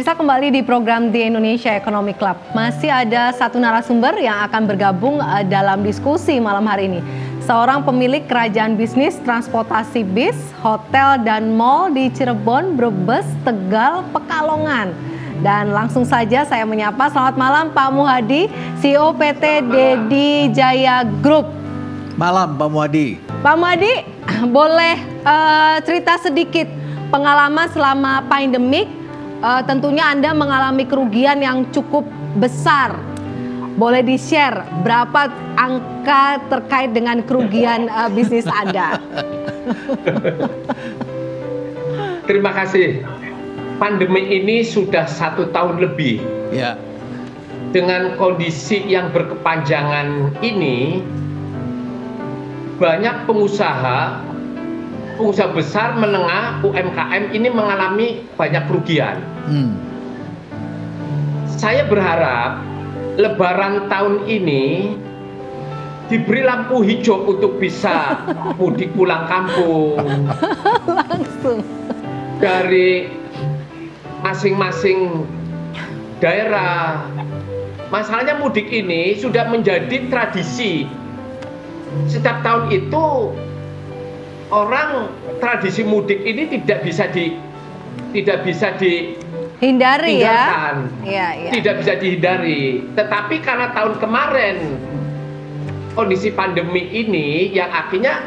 Pemirsa, kembali di program The Indonesia Economic Club. Masih ada satu narasumber yang akan bergabung dalam diskusi malam hari ini. Seorang pemilik kerajaan bisnis transportasi bis, hotel dan mall di Cirebon, Brebes, Tegal, Pekalongan. Dan langsung saja saya menyapa, selamat malam Pak Muhadi, CEO PT Dedi Jaya Group. Malam Pak Muhadi. Pak Muhadi, boleh cerita sedikit pengalaman selama pandemik? Tentunya Anda mengalami kerugian yang cukup besar. Boleh di-share berapa angka terkait dengan kerugian bisnis Anda? Terima kasih. Pandemi ini sudah 1 tahun lebih. Ya. Dengan kondisi yang berkepanjangan ini, banyak pengusaha besar, menengah, UMKM ini mengalami banyak kerugian. Saya berharap Lebaran tahun ini diberi lampu hijau untuk bisa mudik pulang kampung. Langsung. Dari masing-masing daerah. Masalahnya mudik ini sudah menjadi tradisi. Setiap tahun itu orang tradisi mudik ini tidak bisa Hindari dihindarkan, ya. tidak bisa dihindari. Tetapi karena tahun kemarin kondisi pandemi ini yang akhirnya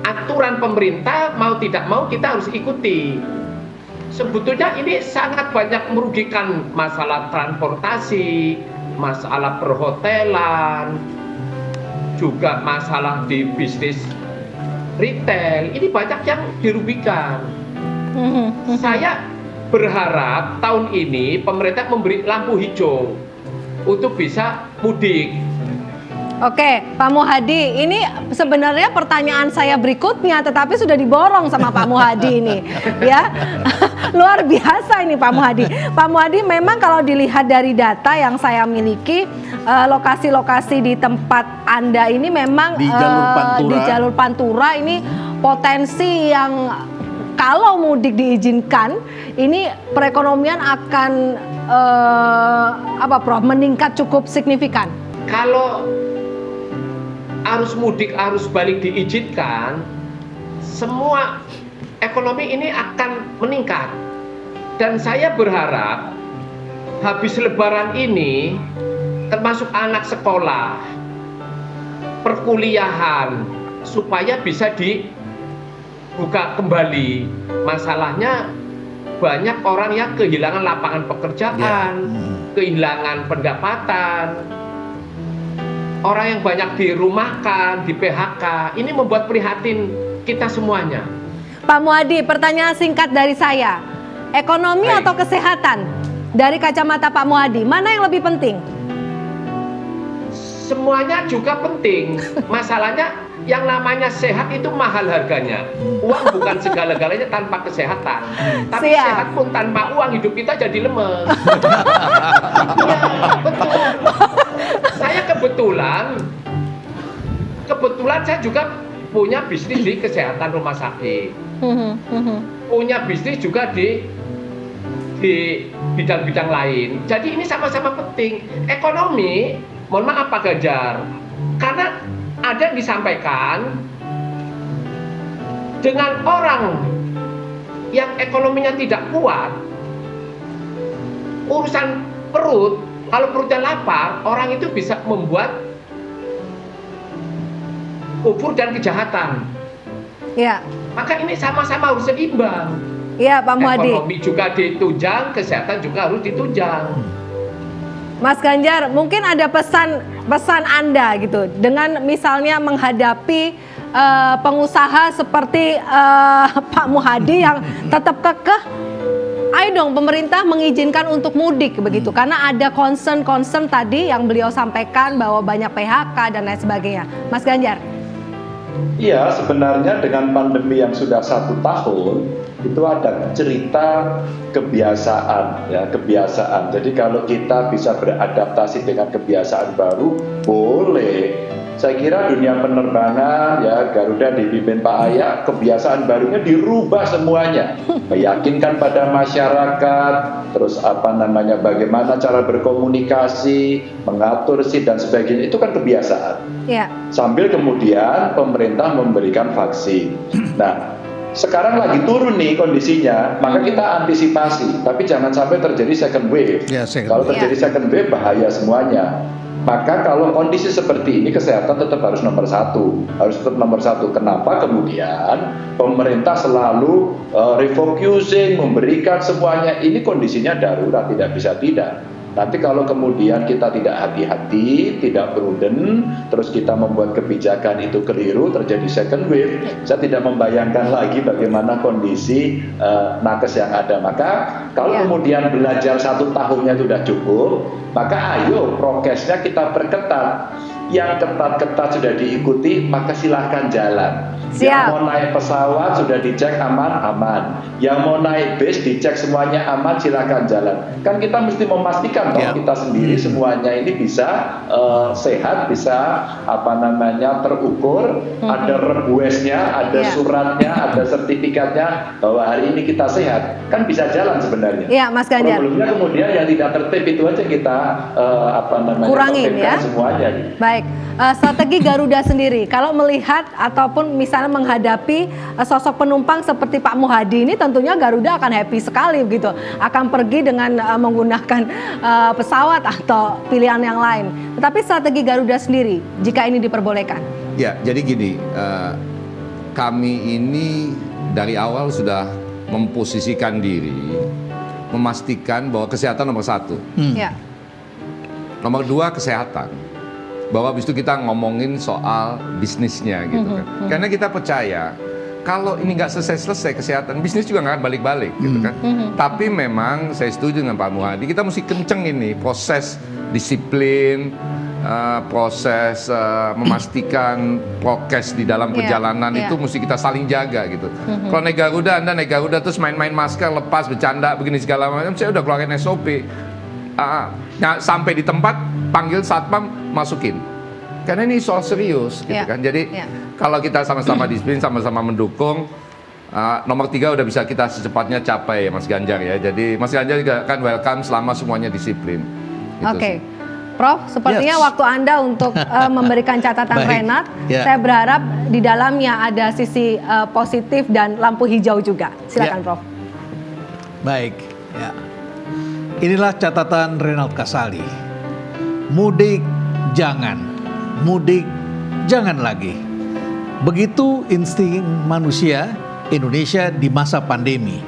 aturan pemerintah mau tidak mau kita harus ikuti. Sebetulnya ini sangat banyak merugikan masalah transportasi, masalah perhotelan, juga masalah di bisnis retail, ini banyak yang dirugikan. Saya berharap tahun ini pemerintah memberi lampu hijau untuk bisa mudik. Oke, Pak Muhadi, ini sebenarnya pertanyaan saya berikutnya, tetapi sudah diborong sama Pak Muhadi ini, ya. Luar biasa ini Pak Muhadi. Pak Muhadi, memang kalau dilihat dari data yang saya miliki, lokasi-lokasi di tempat Anda ini memang di jalur Pantura ini potensi yang kalau mudik diizinkan, ini perekonomian akan meningkat cukup signifikan. Kalau arus mudik, arus balik diizinkan, semua ekonomi ini akan meningkat. Dan saya berharap habis Lebaran ini, termasuk anak sekolah, perkuliahan, supaya bisa dibuka kembali. Masalahnya banyak orang yang kehilangan lapangan pekerjaan, kehilangan pendapatan. Orang yang banyak dirumahkan, di PHK, ini membuat prihatin kita semuanya. Pak Muhadi, pertanyaan singkat dari saya. Ekonomi atau kesehatan? Dari kacamata Pak Muhadi, mana yang lebih penting? Semuanya juga penting. Masalahnya yang namanya sehat itu mahal harganya. Uang bukan segala-galanya tanpa kesehatan. Tapi sehat pun tanpa uang, hidup kita jadi lemes. Ya, betul. Saya kebetulan saya juga punya bisnis di kesehatan rumah sakit, punya bisnis juga di bidang-bidang lain. Jadi ini sama-sama penting. Ekonomi, mohon maaf Pak Ganjar, karena ada yang disampaikan dengan orang yang ekonominya tidak kuat, urusan perut. Kalau perutnya lapar, orang itu bisa membuat kufur dan kejahatan. Ya. Maka ini sama-sama harus seimbang. Iya, Pak Muhadi. Ekonomi juga ditunjang, kesehatan juga harus ditunjang. Mas Ganjar, mungkin ada pesan Anda gitu, dengan misalnya menghadapi pengusaha seperti Pak Muhadi yang tetap kekeh. Ayo dong pemerintah mengizinkan untuk mudik begitu, karena ada concern tadi yang beliau sampaikan bahwa banyak PHK dan lain sebagainya. Mas Ganjar. Iya, sebenarnya dengan pandemi yang sudah 1 tahun itu ada cerita kebiasaan, ya, kebiasaan. Jadi kalau kita bisa beradaptasi dengan kebiasaan baru, boleh. Saya kira dunia penerbangan ya Garuda dipimpin Pak Aya, kebiasaan barunya dirubah semuanya, meyakinkan pada masyarakat, terus bagaimana cara berkomunikasi, mengatur seat dan sebagainya, itu kan kebiasaan. Ya. Sambil kemudian pemerintah memberikan vaksin. Nah, sekarang lagi turun nih kondisinya, maka kita antisipasi, tapi jangan sampai terjadi second wave. Kalau terjadi second wave bahaya semuanya. Maka kalau kondisi seperti ini, kesehatan tetap harus nomor satu. Kenapa kemudian pemerintah selalu refocusing, memberikan semuanya, ini kondisinya darurat, tidak bisa tidak. Nanti kalau kemudian kita tidak hati-hati, tidak prudent, terus kita membuat kebijakan itu keliru, terjadi second wave, saya tidak membayangkan lagi bagaimana kondisi nakes yang ada. Maka kalau kemudian belajar 1 tahunnya itu sudah cukup, maka ayo prokesnya kita perketat. Yang ketat-ketat sudah diikuti, maka silahkan jalan. Yang mau naik pesawat sudah dicek aman-aman. Yang mau naik bis dicek semuanya aman, silahkan jalan. Kan kita mesti memastikan bahwa kita sendiri semuanya ini bisa sehat, bisa terukur, ada request-nya, ada suratnya, ada sertifikatnya bahwa hari ini kita sehat. Kan bisa jalan sebenarnya. Iya, Mas Ganjar. Problemnya kemudian yang tidak tertib itu aja kita kurangin ya semuanya. Baik. Strategi Garuda sendiri, kalau melihat ataupun misalnya menghadapi sosok penumpang seperti Pak Muhadi ini, tentunya Garuda akan happy sekali begitu, akan pergi dengan menggunakan pesawat atau pilihan yang lain. Tetapi strategi Garuda sendiri, jika ini diperbolehkan. Ya, jadi gini, kami ini dari awal sudah memposisikan diri, memastikan bahwa kesehatan nomor 1. Ya. Nomor 2 kesehatan. Bahwa habis itu kita ngomongin soal bisnisnya gitu kan. Karena kita percaya kalau ini nggak selesai kesehatan, bisnis juga nggak akan balik-balik gitu kan. Tapi memang saya setuju dengan Pak Muhadi, kita mesti kenceng ini proses disiplin, proses memastikan prokes di dalam perjalanan itu mesti kita saling jaga gitu. Kalau naik Garuda, Anda naik Garuda terus main-main masker, lepas, bercanda, begini segala macam, saya udah keluarin SOP. Sampai di tempat, panggil satpam, masukin. Karena ini soal serius gitu kan. Jadi kalau kita sama-sama disiplin, sama-sama mendukung, nomor 3 udah bisa kita secepatnya capai ya Mas Ganjar ya. Jadi Mas Ganjar juga kan welcome selama semuanya disiplin. Oke. Prof, sepertinya waktu Anda untuk memberikan catatan Renat, saya berharap di dalamnya ada sisi positif dan lampu hijau juga. Silakan Prof. Baik, ya. Inilah catatan Renald Kasali. Mudik jangan lagi. Begitu insting manusia Indonesia di masa pandemi.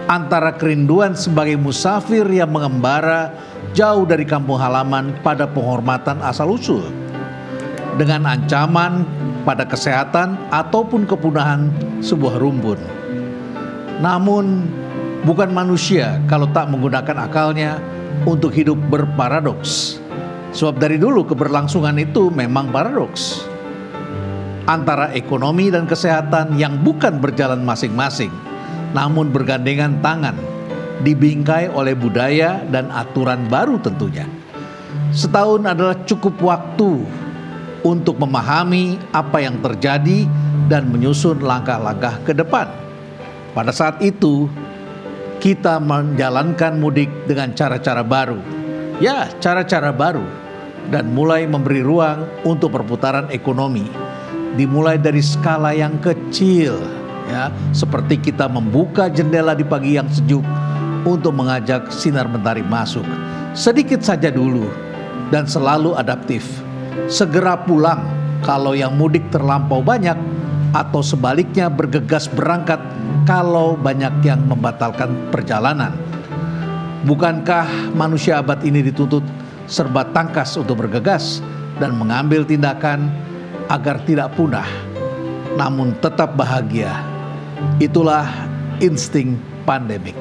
Antara kerinduan sebagai musafir yang mengembara jauh dari kampung halaman pada penghormatan asal-usul, dengan ancaman pada kesehatan ataupun kepunahan sebuah rumpun. Namun bukan manusia kalau tak menggunakan akalnya untuk hidup berparadoks. Sebab dari dulu keberlangsungan itu memang paradoks. Antara ekonomi dan kesehatan yang bukan berjalan masing-masing, namun bergandengan tangan, dibingkai oleh budaya dan aturan baru tentunya. Setahun adalah cukup waktu untuk memahami apa yang terjadi dan menyusun langkah-langkah ke depan. Pada saat itu, kita menjalankan mudik dengan cara-cara baru. Ya, cara-cara baru. Dan mulai memberi ruang untuk perputaran ekonomi. Dimulai dari skala yang kecil, ya, seperti kita membuka jendela di pagi yang sejuk untuk mengajak sinar mentari masuk. Sedikit saja dulu dan selalu adaptif. Segera pulang kalau yang mudik terlampau banyak, atau sebaliknya bergegas berangkat kalau banyak yang membatalkan perjalanan. Bukankah manusia abad ini dituntut serba tangkas untuk bergegas dan mengambil tindakan agar tidak punah, namun tetap bahagia? Itulah insting pandemik.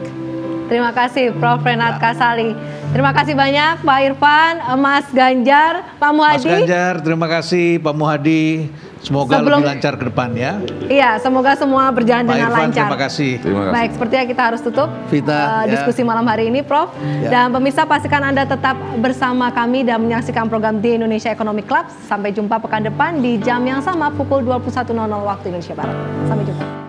Terima kasih Prof. Renat Kasali. Terima kasih banyak Pak Irfan, Mas Ganjar, Pak Muhadi. Mas Ganjar, terima kasih Pak Muhadi. Semoga lebih lancar ke depan ya. Iya, semoga semua berjalan dengan lancar. Terima kasih. Baik, sepertinya kita harus tutup Vita, diskusi malam hari ini, Prof. Dan pemirsa, pastikan Anda tetap bersama kami dan menyaksikan program The Indonesia Economic Club. Sampai jumpa pekan depan di jam yang sama pukul 21.00 waktu Indonesia Barat. Sampai jumpa.